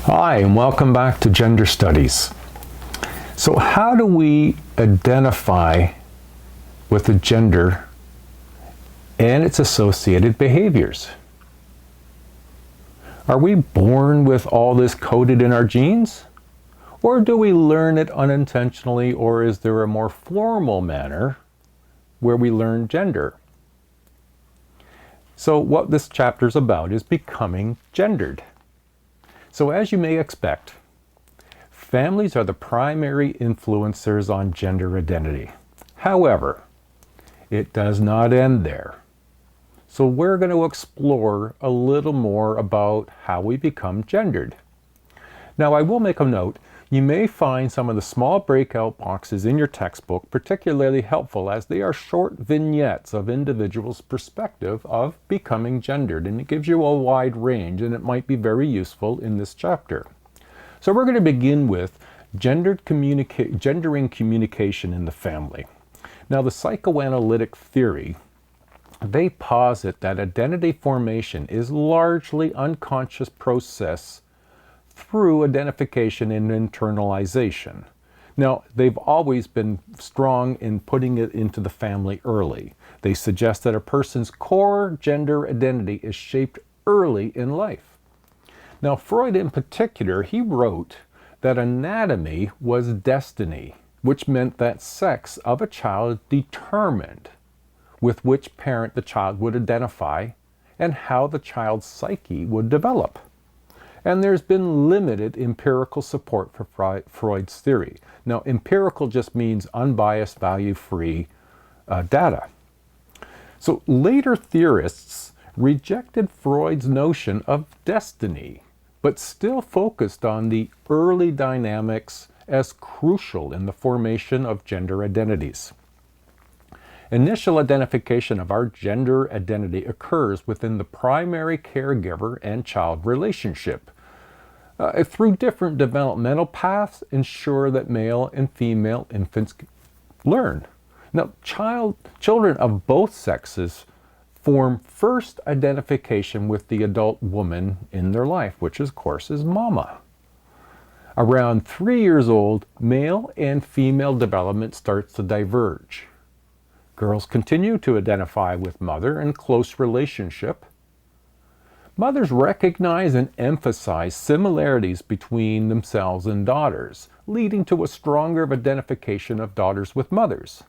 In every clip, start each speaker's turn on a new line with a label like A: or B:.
A: Hi, and welcome back to Gender Studies. So how do we identify with a gender and its associated behaviors? Are we born with all this coded in our genes? Or do we learn it unintentionally, or is there a more formal manner where we learn gender? So what this chapter is about is becoming gendered. So as you may expect, families are the primary influencers on gender identity. However, it does not end there. So we're going to explore a little more about how we become gendered. Now, I will make a note. You may find some of the small breakout boxes in your textbook particularly helpful, as they are short vignettes of individuals' perspective of becoming gendered, and it gives you a wide range, and it might be very useful in this chapter. So we're going to begin with gendering communication in the family. Now, the psychoanalytic theory, they posit that identity formation is largely unconscious process through identification and internalization. Now, they've always been strong in putting it into the family early. They suggest that a person's core gender identity is shaped early in life. Now, Freud in particular, he wrote that anatomy was destiny, which meant that sex of a child determined with which parent the child would identify and how the child's psyche would develop. And there's been limited empirical support for Freud's theory. Now, empirical just means unbiased, value-free data. So later theorists rejected Freud's notion of destiny, but still focused on the early dynamics as crucial in the formation of gender identities. Initial identification of our gender identity occurs within the primary caregiver and child relationship. Through different developmental paths, ensure that male and female infants learn. Now, children of both sexes form first identification with the adult woman in their life, which of course is mama. Around 3 years old, male and female development starts to diverge. Girls continue to identify with mother in close relationship. Mothers recognize and emphasize similarities between themselves and daughters, leading to a stronger identification of daughters with mothers.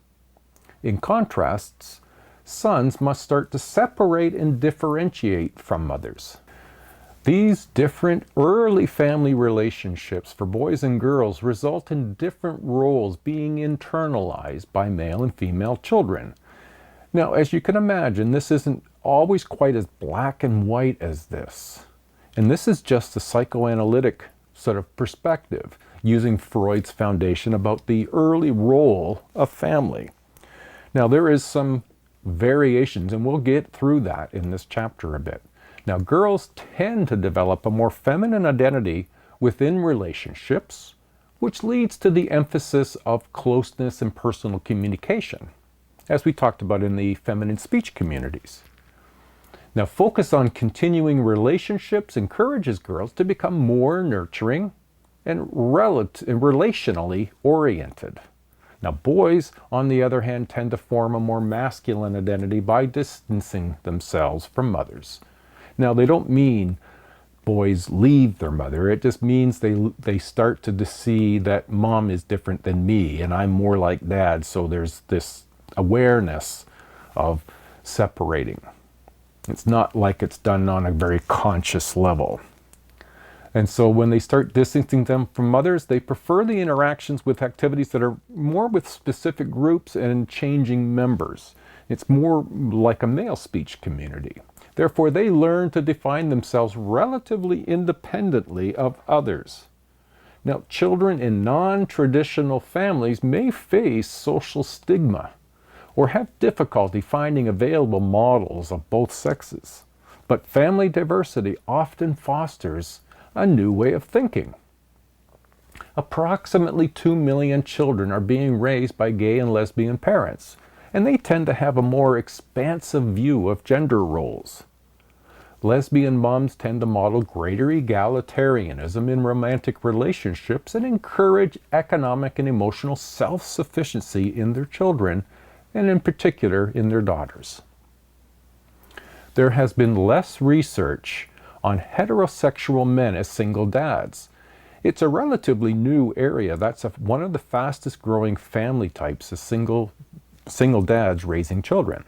A: In contrast, sons must start to separate and differentiate from mothers. These different early family relationships for boys and girls result in different roles being internalized by male and female children. Now, as you can imagine, this isn't always quite as black and white as this. And this is just the psychoanalytic sort of perspective, using Freud's foundation about the early role of family. Now, there is some variations, and we'll get through that in this chapter a bit. Now, girls tend to develop a more feminine identity within relationships, which leads to the emphasis of closeness and personal communication, as we talked about in the feminine speech communities. Now, focus on continuing relationships encourages girls to become more nurturing and relationally oriented. Now, boys, on the other hand, tend to form a more masculine identity by distancing themselves from mothers. Now, they don't mean boys leave their mother. It just means they start to see that mom is different than me and I'm more like dad. So there's this awareness of separating. It's not like it's done on a very conscious level. And so when they start distancing them from mothers, they prefer the interactions with activities that are more with specific groups and changing members. It's more like a male speech community. Therefore, they learn to define themselves relatively independently of others. Now, children in non-traditional families may face social stigma or have difficulty finding available models of both sexes. But family diversity often fosters a new way of thinking. Approximately 2 million children are being raised by gay and lesbian parents, and they tend to have a more expansive view of gender roles. Lesbian moms tend to model greater egalitarianism in romantic relationships and encourage economic and emotional self-sufficiency in their children, and in particular in their daughters. There has been less research on heterosexual men as single dads. It's a relatively new area. That's one of the fastest growing family types, is single dads raising children.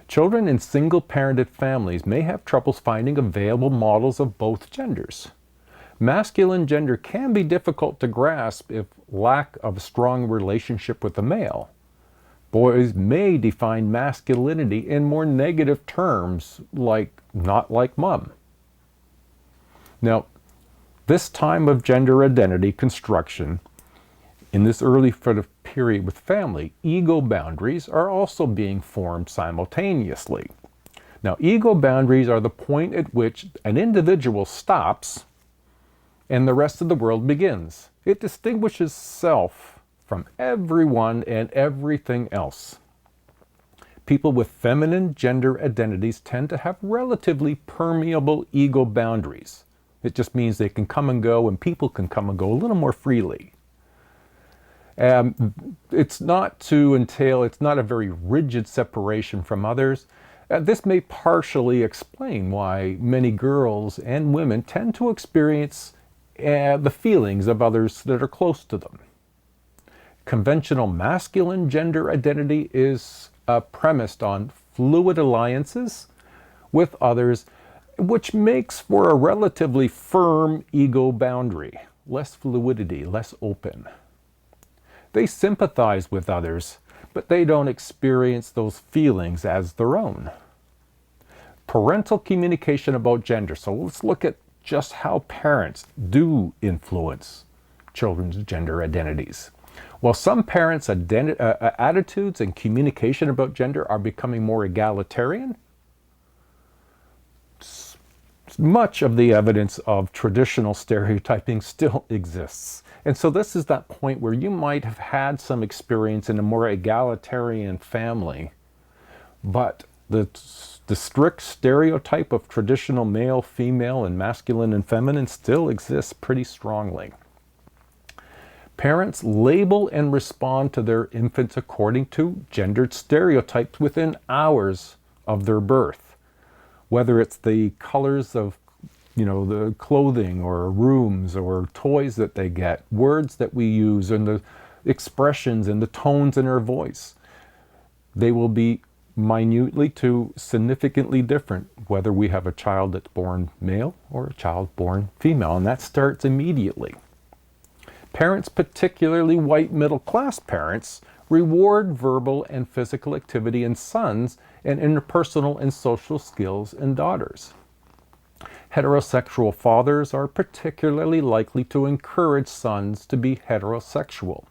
A: Children in single-parented families may have troubles finding available models of both genders. Masculine gender can be difficult to grasp if lack of a strong relationship with a male. Boys may define masculinity in more negative terms, like not like mom. Now, this time of gender identity construction, in this early period with family, ego boundaries are also being formed simultaneously. Now, ego boundaries are the point at which an individual stops and the rest of the world begins. It distinguishes self from everyone and everything else. People with feminine gender identities tend to have relatively permeable ego boundaries. It just means they can come and go, and people can come and go a little more freely. It's not a very rigid separation from others. This may partially explain why many girls and women tend to experience the feelings of others that are close to them. Conventional masculine gender identity is premised on fluid alliances with others, which makes for a relatively firm ego boundary, less fluidity, less open. They sympathize with others, but they don't experience those feelings as their own. Parental communication about gender. So let's look at just how parents do influence children's gender identities. While some parents' attitudes and communication about gender are becoming more egalitarian, much of the evidence of traditional stereotyping still exists. And so this is that point where you might have had some experience in a more egalitarian family, but the strict stereotype of traditional male, female, and masculine and feminine still exists pretty strongly. Parents label and respond to their infants according to gendered stereotypes within hours of their birth. Whether it's the colors of, the clothing or rooms or toys that they get, words that we use, and the expressions and the tones in our voice. They will be minutely to significantly different whether we have a child that's born male or a child born female, and that starts immediately. Parents, particularly white middle-class parents, reward verbal and physical activity in sons and interpersonal and social skills in daughters. Heterosexual fathers are particularly likely to encourage sons to be heterosexual.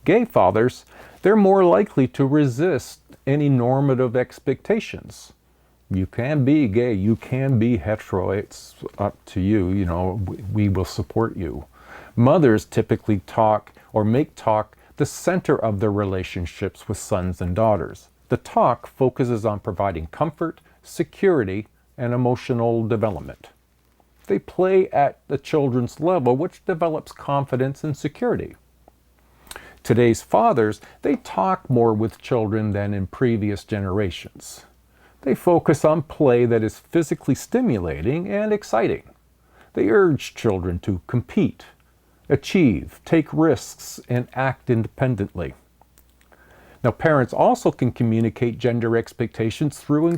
A: Gay fathers, they're more likely to resist any normative expectations. You can be gay, you can be hetero, it's up to you, we will support you. Mothers typically make talk the center of their relationships with sons and daughters. The talk focuses on providing comfort, security, and emotional development. They play at the children's level, which develops confidence and security. Today's fathers, they talk more with children than in previous generations. They focus on play that is physically stimulating and exciting. They urge children to compete, achieve, take risks, and act independently. Now, parents also can communicate gender expectations through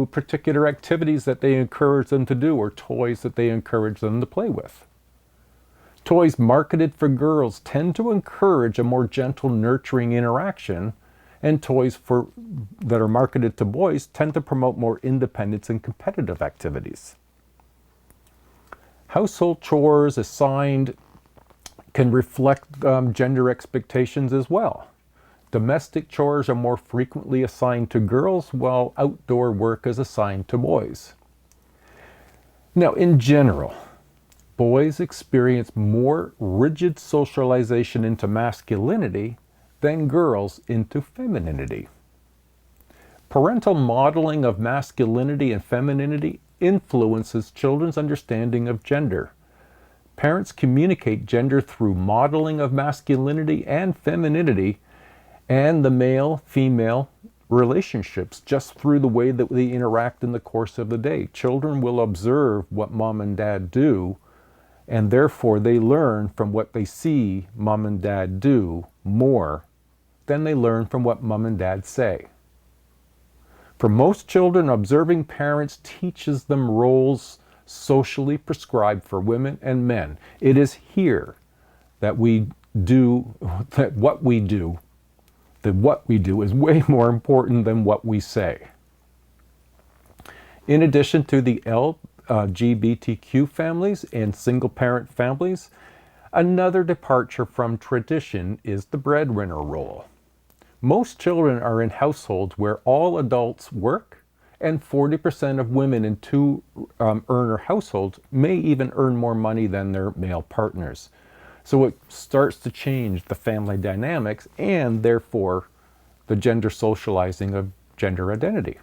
A: particular activities that they encourage them to do, or toys that they encourage them to play with. Toys marketed for girls tend to encourage a more gentle, nurturing interaction, and toys that are marketed to boys tend to promote more independence and competitive activities. Household chores assigned can reflect gender expectations as well. Domestic chores are more frequently assigned to girls, while outdoor work is assigned to boys. Now, in general, boys experience more rigid socialization into masculinity than girls into femininity. Parental modeling of masculinity and femininity influences children's understanding of gender. Parents communicate gender through modeling of masculinity and femininity and the male-female relationships just through the way that they interact in the course of the day. Children will observe what mom and dad do, and therefore they learn from what they see mom and dad do more than they learn from what mom and dad say. For most children, observing parents teaches them roles socially prescribed for women and men. It is here that what we do is way more important than what we say. In addition to the LGBTQ families and single-parent families, another departure from tradition is the breadwinner role. Most children are in households where all adults work, and 40% of women in two-earner households may even earn more money than their male partners. So it starts to change the family dynamics and therefore the gender socializing of gender identity.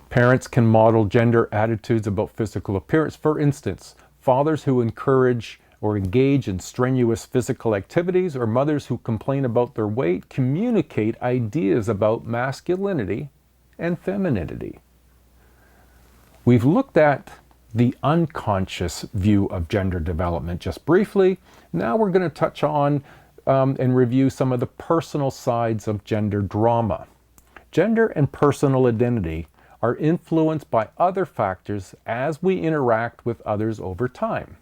A: Parents can model gender attitudes about physical appearance. For instance, fathers who encourage or engage in strenuous physical activities, or mothers who complain about their weight, communicate ideas about masculinity and femininity. We've looked at the unconscious view of gender development just briefly. Now we're going to touch on and review some of the personal sides of gender drama. Gender and personal identity are influenced by other factors as we interact with others over time.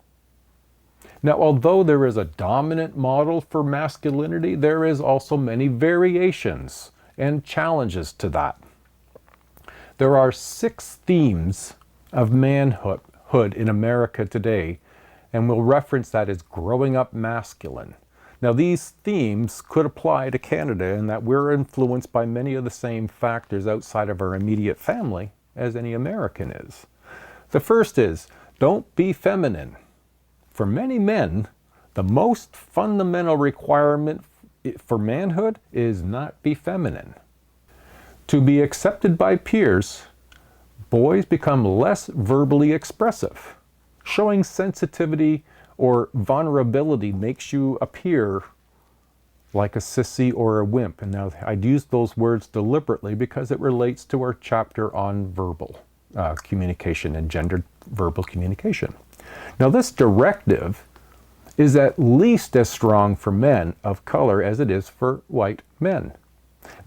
A: Now, although there is a dominant model for masculinity, there is also many variations and challenges to that. There are 6 themes of manhood in America today, and we'll reference that as growing up masculine. Now, these themes could apply to Canada in that we're influenced by many of the same factors outside of our immediate family as any American is. The first is, don't be feminine. For many men, the most fundamental requirement for manhood is not be feminine. To be accepted by peers, boys become less verbally expressive. Showing sensitivity or vulnerability makes you appear like a sissy or a wimp. And now I'd use those words deliberately because it relates to our chapter on verbal communication and gendered verbal communication. Now, this directive is at least as strong for men of color as it is for white men.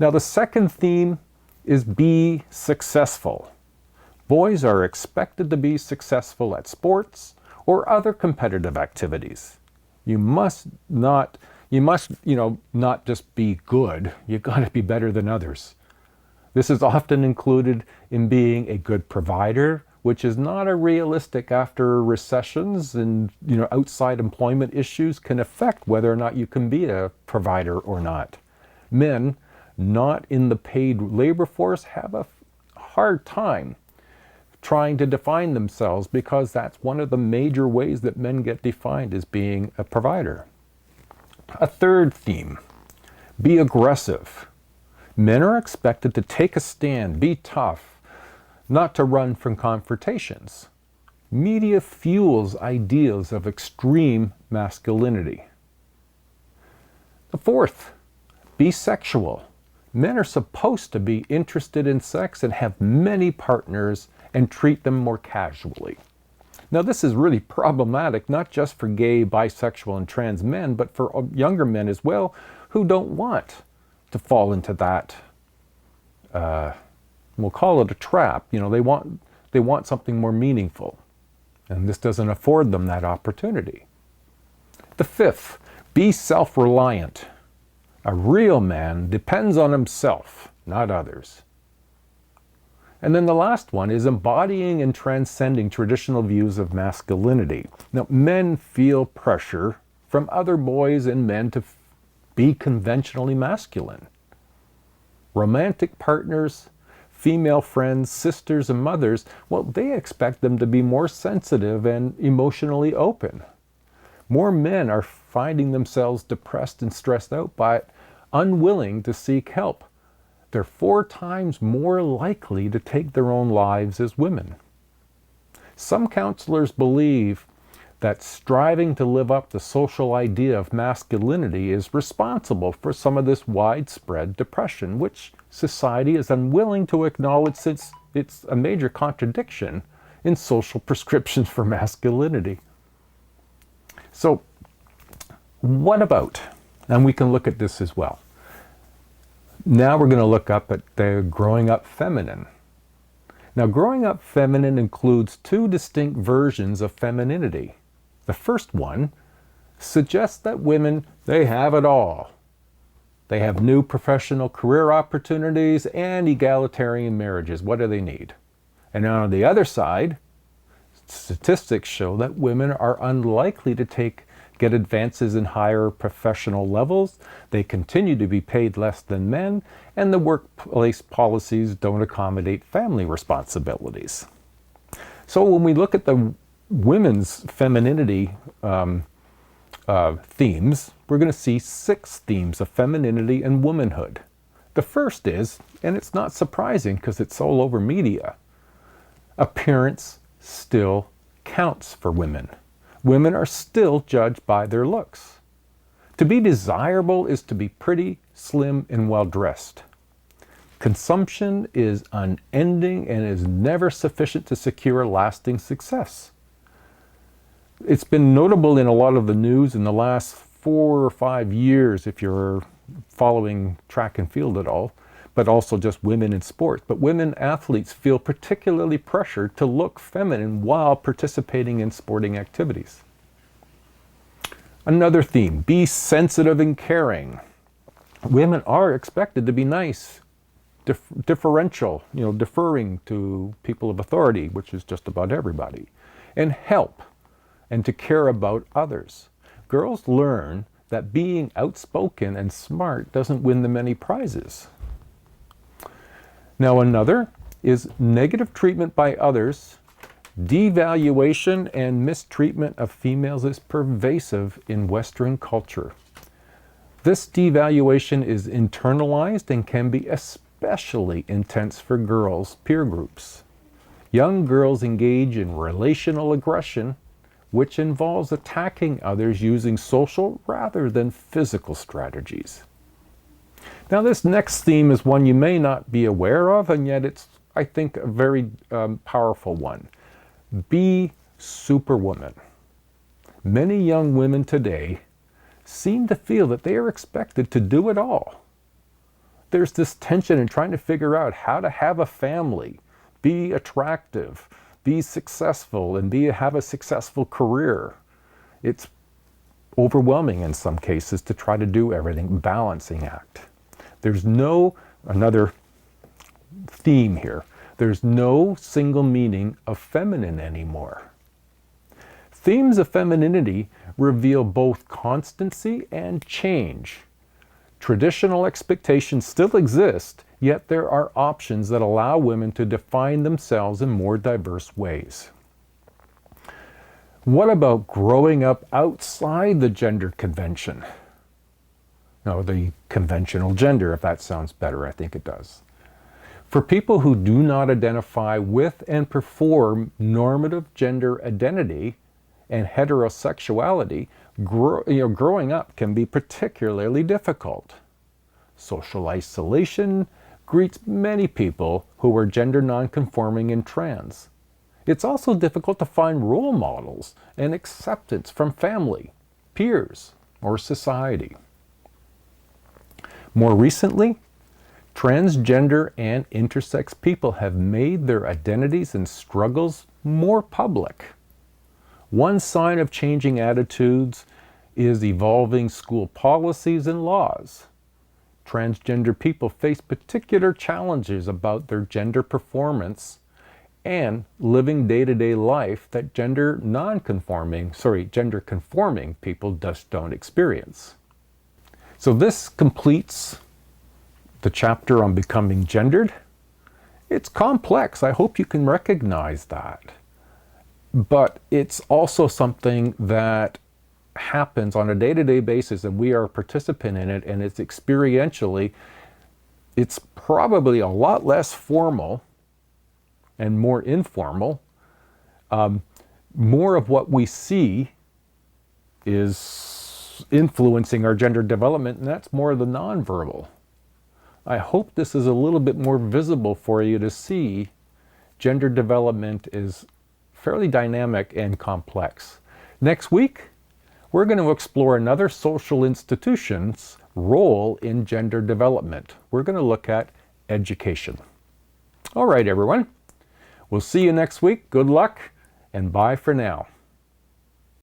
A: Now, the second theme is be successful. Boys are expected to be successful at sports or other competitive activities. You must not just be good. You've got to be better than others. This is often included in being a good provider, which is not a realistic after recessions and outside employment issues can affect whether or not you can be a provider or not. Men not in the paid labor force have a hard time trying to define themselves because that's one of the major ways that men get defined as being a provider. A third theme, be aggressive. Men are expected to take a stand, be tough, not to run from confrontations. Media fuels ideas of extreme masculinity. The fourth, be sexual. Men are supposed to be interested in sex and have many partners and treat them more casually. Now, this is really problematic, not just for gay, bisexual, and trans men, but for younger men as well, who don't want to fall into that, we'll call it a trap. They want something more meaningful, and this doesn't afford them that opportunity. The fifth, be self-reliant. A real man depends on himself, not others. And then the last one is embodying and transcending traditional views of masculinity. Now, men feel pressure from other boys and men to be conventionally masculine. Romantic partners, female friends, sisters, and mothers, well, they expect them to be more sensitive and emotionally open. More men are finding themselves depressed and stressed out, but unwilling to seek help. they're 4 times more likely to take their own lives as women. Some counselors believe that striving to live up to the social idea of masculinity is responsible for some of this widespread depression, which society is unwilling to acknowledge since it's a major contradiction in social prescriptions for masculinity. So, what about? And we can look at this as well. Now we're going to look up at the growing up feminine. Now, growing up feminine includes 2 distinct versions of femininity. The first one suggests that women, they have it all. They have new professional career opportunities and egalitarian marriages. What do they need? And on the other side, statistics show that women are unlikely to get advances in higher professional levels. They continue to be paid less than men, and the workplace policies don't accommodate family responsibilities. So when we look at the women's femininity themes, we're going to see 6 themes of femininity and womanhood. The first is, and it's not surprising because it's all over media, appearance still counts for women. Women are still judged by their looks. To be desirable is to be pretty, slim, and well-dressed. Consumption is unending and is never sufficient to secure lasting success. It's been notable in a lot of the news in the last 4 or 5 years, if you're following track and field at all, but also just women in sports. But women athletes feel particularly pressured to look feminine while participating in sporting activities. Another theme, be sensitive and caring. Women are expected to be nice, differential, deferring to people of authority, which is just about everybody, and help, and to care about others. Girls learn that being outspoken and smart doesn't win them any prizes. Now another is negative treatment by others. Devaluation and mistreatment of females is pervasive in Western culture. This devaluation is internalized and can be especially intense for girls' peer groups. Young girls engage in relational aggression, which involves attacking others using social rather than physical strategies. Now this next theme is one you may not be aware of, and yet it's, I think, a very powerful one. Be superwoman. Many young women today seem to feel that they are expected to do it all. There's this tension in trying to figure out how to have a family, be attractive, be successful, and have a successful career. It's overwhelming in some cases to try to do everything, balancing act. There's another theme here, there's no single meaning of feminine anymore. Themes of femininity reveal both constancy and change. Traditional expectations still exist, yet there are options that allow women to define themselves in more diverse ways. What about growing up outside the gender convention? No, the conventional gender, if that sounds better, I think it does. For people who do not identify with and perform normative gender identity and heterosexuality, growing up can be particularly difficult. Social isolation greets many people who are gender nonconforming and trans. It's also difficult to find role models and acceptance from family, peers, or society. More recently, transgender and intersex people have made their identities and struggles more public. One sign of changing attitudes is evolving school policies and laws. Transgender people face particular challenges about their gender performance and living day-to-day life that gender conforming people just don't experience. So this completes the chapter on becoming gendered. It's complex. I hope you can recognize that. But it's also something that happens on a day-to-day basis, and we are a participant in it, and it's experientially it's probably a lot less formal and more informal. More of what we see is influencing our gender development, and that's more of the nonverbal. I hope this is a little bit more visible for you to see gender development is fairly dynamic and complex. Next week, we're going to explore another social institution's role in gender development. We're going to look at education. All right, everyone. We'll see you next week. Good luck, and bye for now.